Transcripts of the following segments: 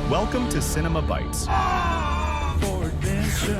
Welcome to Cinema Bites. For adventure.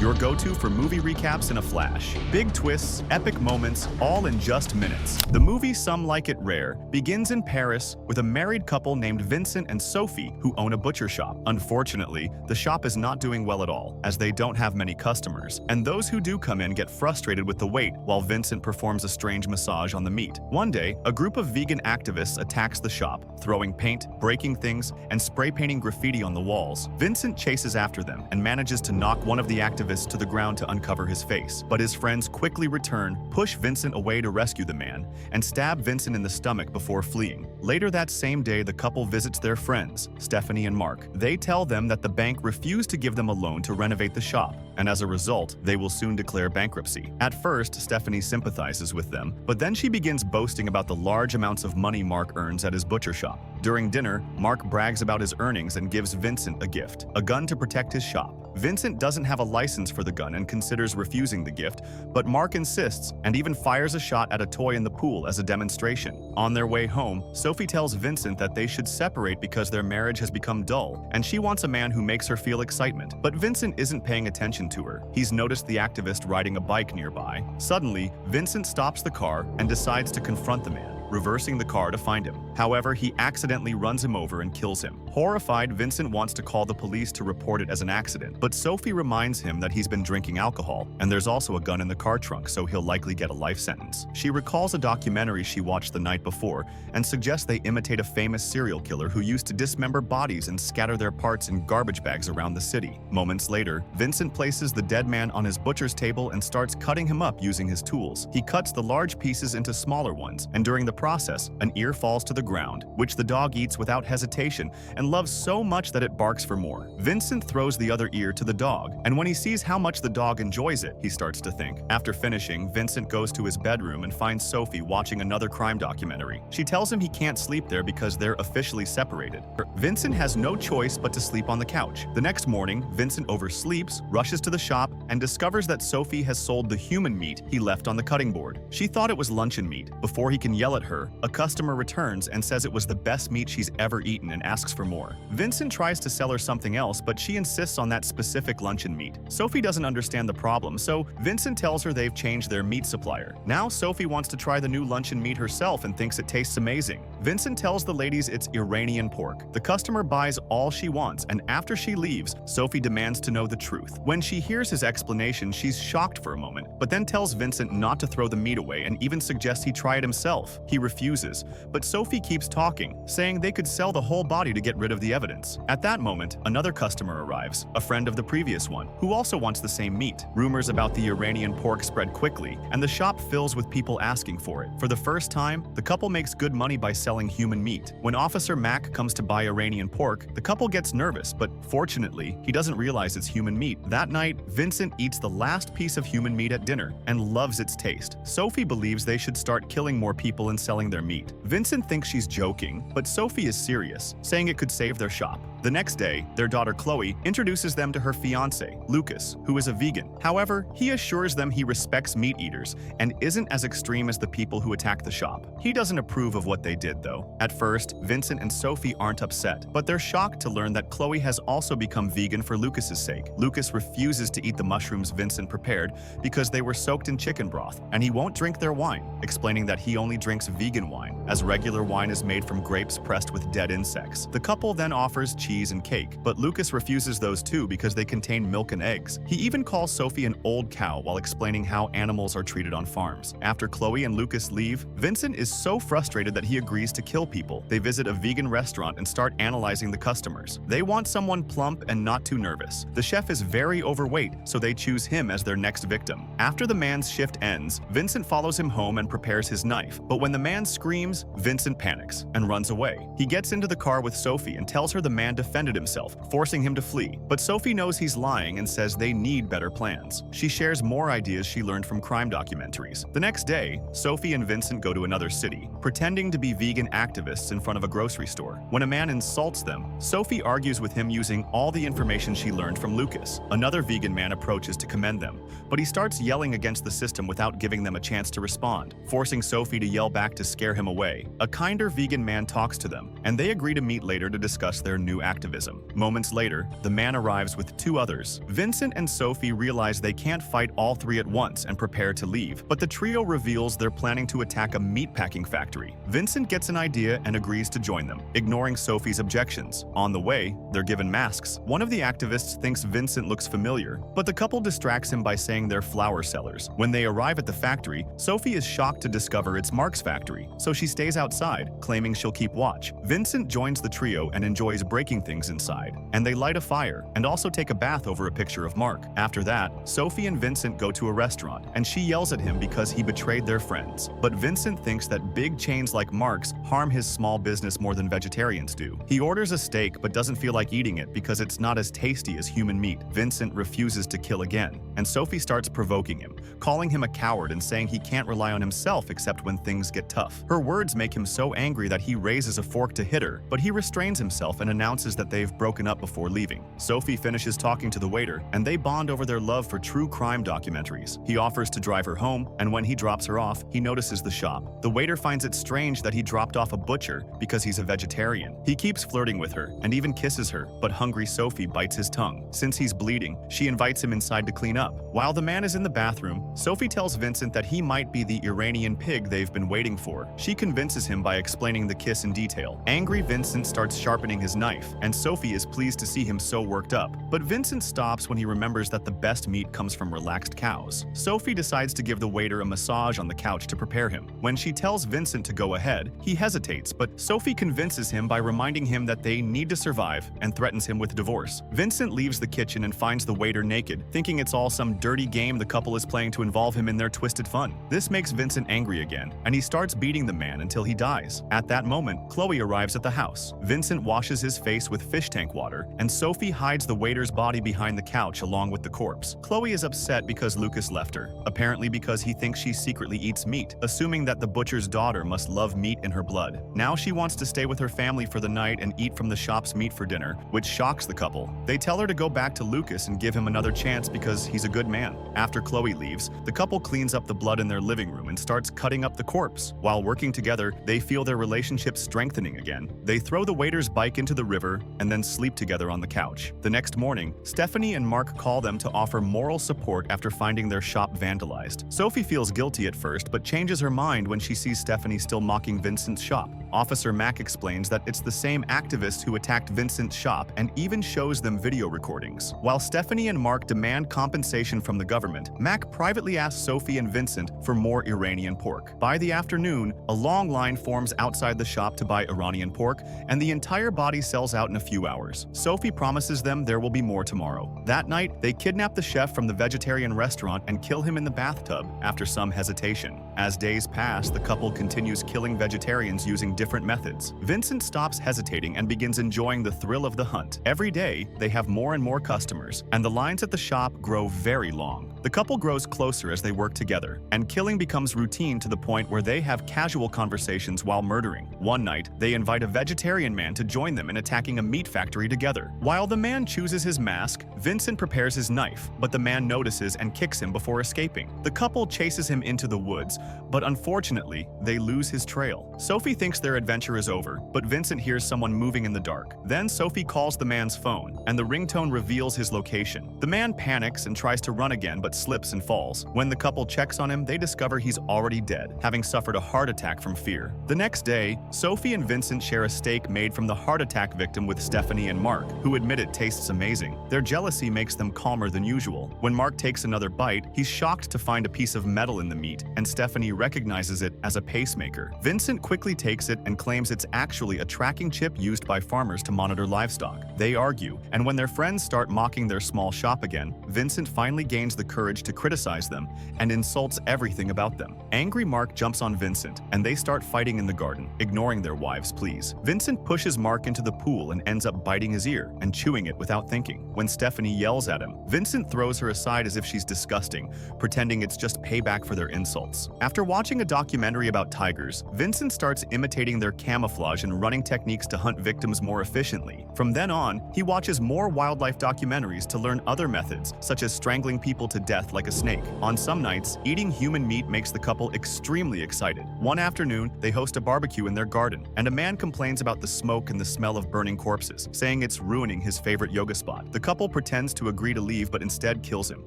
Your go-to for movie recaps in a flash. Big twists, epic moments, all in just minutes. The movie Some Like It Rare begins in Paris with a married couple named Vincent and Sophie who own a butcher shop. Unfortunately, the shop is not doing well at all, as they don't have many customers, and those who do come in get frustrated with the wait while Vincent performs a strange massage on the meat. One day, a group of vegan activists attacks the shop, throwing paint, breaking things, and spray painting graffiti on the walls. Vincent chases after them and manages to knock one of the activists to the ground to uncover his face, but his friends quickly return, push Vincent away to rescue the man, and stab Vincent in the stomach before fleeing. Later that same day, the couple visits their friends, Stephanie and Mark. They tell them that the bank refused to give them a loan to renovate the shop, and as a result, they will soon declare bankruptcy. At first, Stephanie sympathizes with them, but then she begins boasting about the large amounts of money Mark earns at his butcher shop. During dinner, Mark brags about his earnings and gives Vincent a gift, a gun to protect his shop. Vincent doesn't have a license for the gun and considers refusing the gift, but Mark insists and even fires a shot at a toy in the pool as a demonstration. On their way home, Sophie tells Vincent that they should separate because their marriage has become dull, and she wants a man who makes her feel excitement. But Vincent isn't paying attention to her. He's noticed the activist riding a bike nearby. Suddenly, Vincent stops the car and decides to confront the man, reversing the car to find him. However, he accidentally runs him over and kills him. Horrified, Vincent wants to call the police to report it as an accident, but Sophie reminds him that he's been drinking alcohol, and there's also a gun in the car trunk, so he'll likely get a life sentence. She recalls a documentary she watched the night before and suggests they imitate a famous serial killer who used to dismember bodies and scatter their parts in garbage bags around the city. Moments later, Vincent places the dead man on his butcher's table and starts cutting him up using his tools. He cuts the large pieces into smaller ones, and during the process, an ear falls to the ground, which the dog eats without hesitation and loves so much that it barks for more. Vincent throws the other ear to the dog, and when he sees how much the dog enjoys it, he starts to think. After finishing, Vincent goes to his bedroom and finds Sophie watching another crime documentary. She tells him he can't sleep there because they're officially separated. Vincent has no choice but to sleep on the couch. The next morning, Vincent oversleeps, rushes to the shop, and discovers that Sophie has sold the human meat he left on the cutting board. She thought it was luncheon meat. Before he can yell at her, a customer returns and says it was the best meat she's ever eaten and asks for more. Vincent tries to sell her something else, but she insists on that specific luncheon meat. Sophie doesn't understand the problem, so Vincent tells her they've changed their meat supplier. Now Sophie wants to try the new luncheon meat herself and thinks it tastes amazing. Vincent tells the ladies it's Iranian pork. The customer buys all she wants, and after she leaves, Sophie demands to know the truth. When she hears his explanation, she's shocked for a moment, but then tells Vincent not to throw the meat away and even suggests he try it himself. He refuses, but Sophie keeps talking, saying they could sell the whole body to get rid of the evidence. At that moment, another customer arrives, a friend of the previous one, who also wants the same meat. Rumors about the Iranian pork spread quickly, and the shop fills with people asking for it. For the first time, the couple makes good money by selling human meat. When Officer Mac comes to buy Iranian pork, the couple gets nervous, but fortunately, he doesn't realize it's human meat. That night, Vincent eats the last piece of human meat at dinner and loves its taste. Sophie believes they should start killing more people and selling their meat. Vincent thinks she's joking, but Sophie is serious, saying it could save their shop. The next day, their daughter Chloe introduces them to her fiancé, Lucas, who is a vegan. However, he assures them he respects meat eaters and isn't as extreme as the people who attack the shop. He doesn't approve of what they did, though. At first, Vincent and Sophie aren't upset, but they're shocked to learn that Chloe has also become vegan for Lucas's sake. Lucas refuses to eat the mushrooms Vincent prepared because they were soaked in chicken broth, and he won't drink their wine, explaining that he only drinks vegan wine, as regular wine is made from grapes pressed with dead insects. The couple then offers cheese and cake, but Lucas refuses those too because they contain milk and eggs. He even calls Sophie an old cow while explaining how animals are treated on farms. After Chloe and Lucas leave, Vincent is so frustrated that he agrees to kill people. They visit a vegan restaurant and start analyzing the customers. They want someone plump and not too nervous. The chef is very overweight, so they choose him as their next victim. After the man's shift ends, Vincent follows him home and prepares his knife, but when the man screams, Vincent panics and runs away. He gets into the car with Sophie and tells her the man defended himself, forcing him to flee. But Sophie knows he's lying and says they need better plans. She shares more ideas she learned from crime documentaries. The next day, Sophie and Vincent go to another city, pretending to be vegan activists in front of a grocery store. When a man insults them, Sophie argues with him using all the information she learned from Lucas. Another vegan man approaches to commend them, but he starts yelling against the system without giving them a chance to respond, forcing Sophie to yell back to scare him away. A kinder vegan man talks to them, and they agree to meet later to discuss their new activism. Moments later, the man arrives with two others. Vincent and Sophie realize they can't fight all three at once and prepare to leave, but the trio reveals they're planning to attack a meatpacking factory. Vincent gets an idea and agrees to join them, ignoring Sophie's objections. On the way, they're given masks. One of the activists thinks Vincent looks familiar, but the couple distracts him by saying they're flower sellers. When they arrive at the factory, Sophie is shocked to discover it's Mark's factory, so she stays outside, claiming she'll keep watch. Vincent joins the trio and enjoys breaking things inside, and they light a fire and also take a bath over a picture of Mark. After that, Sophie and Vincent go to a restaurant, and she yells at him because he betrayed their friends. But Vincent thinks that big chains like Mark's harm his small business more than vegetarians do. He orders a steak but doesn't feel like eating it because it's not as tasty as human meat. Vincent refuses to kill again, and Sophie starts provoking him, calling him a coward and saying he can't rely on himself except when things get tough. Her words make him so angry that he raises a fork to hit her, but he restrains himself and announces that they've broken up before leaving. Sophie finishes talking to the waiter, and they bond over their love for true crime documentaries. He offers to drive her home, and when he drops her off, he notices the shop. The waiter finds it strange that he dropped off a butcher because he's a vegetarian. He keeps flirting with her and even kisses her, but hungry Sophie bites his tongue. Since he's bleeding, she invites him inside to clean up. While the man is in the bathroom, Sophie tells Vincent that he might be the Iranian pig they've been waiting for. She convinces him by explaining the kiss in detail. Angry Vincent starts sharpening his knife, and Sophie is pleased to see him so worked up. But Vincent stops when he remembers that the best meat comes from relaxed cows. Sophie decides to give the waiter a massage on the couch to prepare him. When she tells Vincent to go ahead, he hesitates, but Sophie convinces him by reminding him that they need to survive and threatens him with divorce. Vincent leaves the kitchen and finds the waiter naked, thinking it's all some dirty game the couple is playing to involve him in their twisted fun. This makes Vincent angry again, and he starts beating the man until he dies. At that moment, Chloe arrives at the house. Vincent washes his face with fish tank water, and Sophie hides the waiter's body behind the couch along with the corpse. Chloe is upset because Lucas left her, apparently because he thinks she secretly eats meat, assuming that the butcher's daughter must love meat in her blood. Now she wants to stay with her family for the night and eat from the shop's meat for dinner, which shocks the couple. They tell her to go back to Lucas and give him another chance because he's a good man. After Chloe leaves, the couple cleans up the blood in their living room and starts cutting up the corpse. While working together, they feel their relationship strengthening again. They throw the waiter's bike into the river and then sleep together on the couch. The next morning, Stephanie and Mark call them to offer moral support after finding their shop vandalized. Sophie feels guilty at first, but changes her mind when she sees Stephanie still mocking Vincent's shop. Officer Mac explains that it's the same activist who attacked Vincent's shop and even shows them video recordings. While Stephanie and Mark demand compensation from the government, Mac privately asks Sophie and Vincent for more Iranian pork. By the afternoon, a long line forms outside the shop to buy Iranian pork, and the entire body sells out in a few hours. Sophie promises them there will be more tomorrow. That night, they kidnap the chef from the vegetarian restaurant and kill him in the bathtub after some hesitation. As days pass, the couple continues killing vegetarians using different methods. Vincent stops hesitating and begins enjoying the thrill of the hunt. Every day, they have more and more customers, and the lines at the shop grow very long. The couple grows closer as they work together, and killing becomes routine to the point where they have casual conversations while murdering. One night, they invite a vegetarian man to join them in attacking a meat factory together. While the man chooses his mask, Vincent prepares his knife, but the man notices and kicks him before escaping. The couple chases him into the woods, but unfortunately, they lose his trail. Sophie thinks their adventure is over, but Vincent hears someone moving in the dark. Then Sophie calls the man's phone, and the ringtone reveals his location. The man panics and tries to run again, but slips and falls. When the couple checks on him, they discover he's already dead, having suffered a heart attack from fear. The next day, Sophie and Vincent share a steak made from the heart attack victim with Stephanie and Mark, who admit it tastes amazing. Their jealousy makes them calmer than usual. When Mark takes another bite, he's shocked to find a piece of metal in the meat, and Stephanie recognizes it as a pacemaker. Vincent quickly takes it it and claims it's actually a tracking chip used by farmers to monitor livestock. They argue, and when their friends start mocking their small shop again, Vincent finally gains the courage to criticize them and insults everything about them. Angry Mark jumps on Vincent, and they start fighting in the garden, ignoring their wives' pleas. Vincent pushes Mark into the pool and ends up biting his ear and chewing it without thinking. When Stephanie yells at him, Vincent throws her aside as if she's disgusting, pretending it's just payback for their insults. After watching a documentary about tigers, Vincent starts imitating their camouflage and running techniques to hunt victims more efficiently. From then on, he watches more wildlife documentaries to learn other methods, such as strangling people to death like a snake. On some nights, eating human meat makes the couple extremely excited. One afternoon, they host a barbecue in their garden, and a man complains about the smoke and the smell of burning corpses, saying it's ruining his favorite yoga spot. The couple pretends to agree to leave but instead kills him.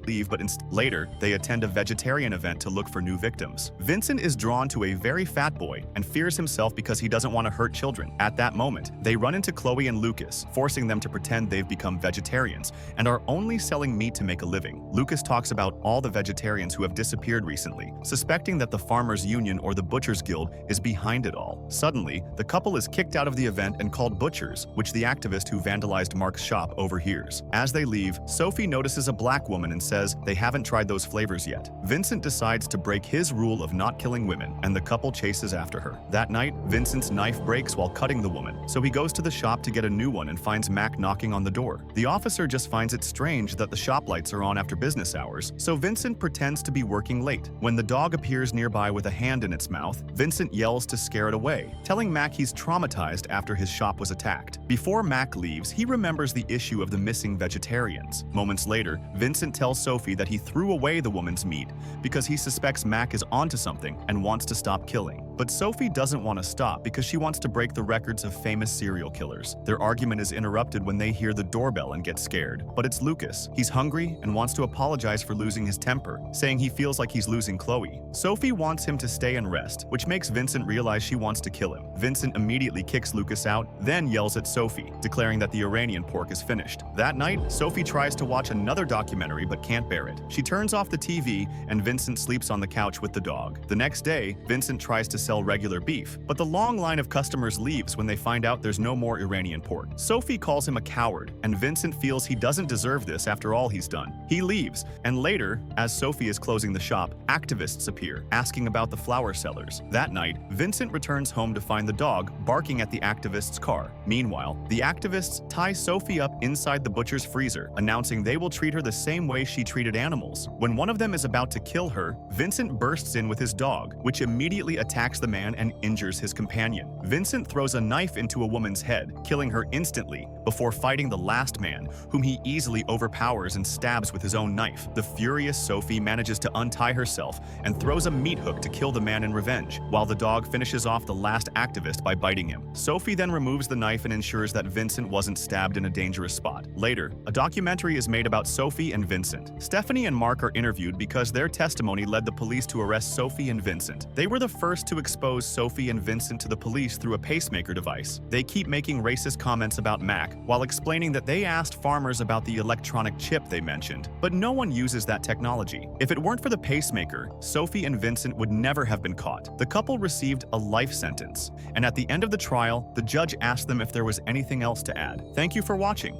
Later, they attend a vegetarian event to look for new victims. Vincent is drawn to a very fat boy and fears himself because he doesn't want to hurt children. At that moment, they run into Chloe and Lucas, forcing them to pretend they've become vegetarians and are only selling meat to make a living. Lucas talks about all the vegetarians who have disappeared recently, suspecting that the Farmers Union or the Butchers Guild is behind it all. Suddenly, the couple is kicked out of the event and called butchers, which the activist who vandalized Mark's shop overhears. As they leave, Sophie notices a black woman and says they haven't tried those flavors yet. Vincent decides to break his rule of not killing women, and the couple chases after her. That night, Vincent's knife breaks while cutting the woman, so he goes to the shop to get a new one and finds Mac knocking on the door. The officer just finds it strange that the shop lights are on after business hours, so Vincent pretends to be working late. When the dog appears nearby with a hand in its mouth, Vincent yells to scare it away, telling Mac he's traumatized after his shop was attacked. Before Mac leaves, he remembers the issue of the missing vegetarians. Moments later, Vincent tells Sophie that he threw away the woman's meat because he suspects Mac is onto something and wants to stop killing. But Sophie doesn't want to stop because she wants to break the records of famous serial killers. Their argument is interrupted when they hear the doorbell and get scared. But it's Lucas. He's hungry and wants to apologize for losing his temper, saying he feels like he's losing Chloe. Sophie wants him to stay and rest, which makes Vincent realize she wants to kill him. Vincent immediately kicks Lucas out, then yells at Sophie, declaring that the Iranian pork is finished. That night, Sophie tries to watch another documentary but can't bear it. She turns off the TV and Vincent sleeps on the couch with the dog. The next day, Vincent tries to sell regular beef, but the long line of customers leaves when they find out there's no more Iranian pork. Sophie calls him a coward, and Vincent feels he doesn't deserve this after all he's done. He leaves, and later, as Sophie is closing the shop, activists appear, asking about the flower sellers. That night, Vincent returns home to find the dog barking at the activists' car. Meanwhile, the activists tie Sophie up inside the butcher's freezer, announcing they will treat her the same way she treated animals. When one of them is about to kill her, Vincent bursts in with his dog, which immediately attacks the man and injures his companion. Vincent throws a knife into a woman's head, killing her instantly, before fighting the last man, whom he easily overpowers and stabs with his own knife. The furious Sophie manages to untie herself and throws a meat hook to kill the man in revenge, while the dog finishes off the last activist by biting him. Sophie then removes the knife and ensures that Vincent wasn't stabbed in a dangerous spot. Later, a documentary is made about Sophie and Vincent. Stephanie and Mark are interviewed because their testimony led the police to arrest Sophie and Vincent. They were the first to expose Sophie and Vincent to the police through a pacemaker device. They keep making racist comments about Mac, while explaining that they asked farmers about the electronic chip they mentioned, but no one uses that technology. If it weren't for the pacemaker, Sophie and Vincent would never have been caught. The couple received a life sentence, and at the end of the trial, the judge asked them if there was anything else to add. Thank you for watching.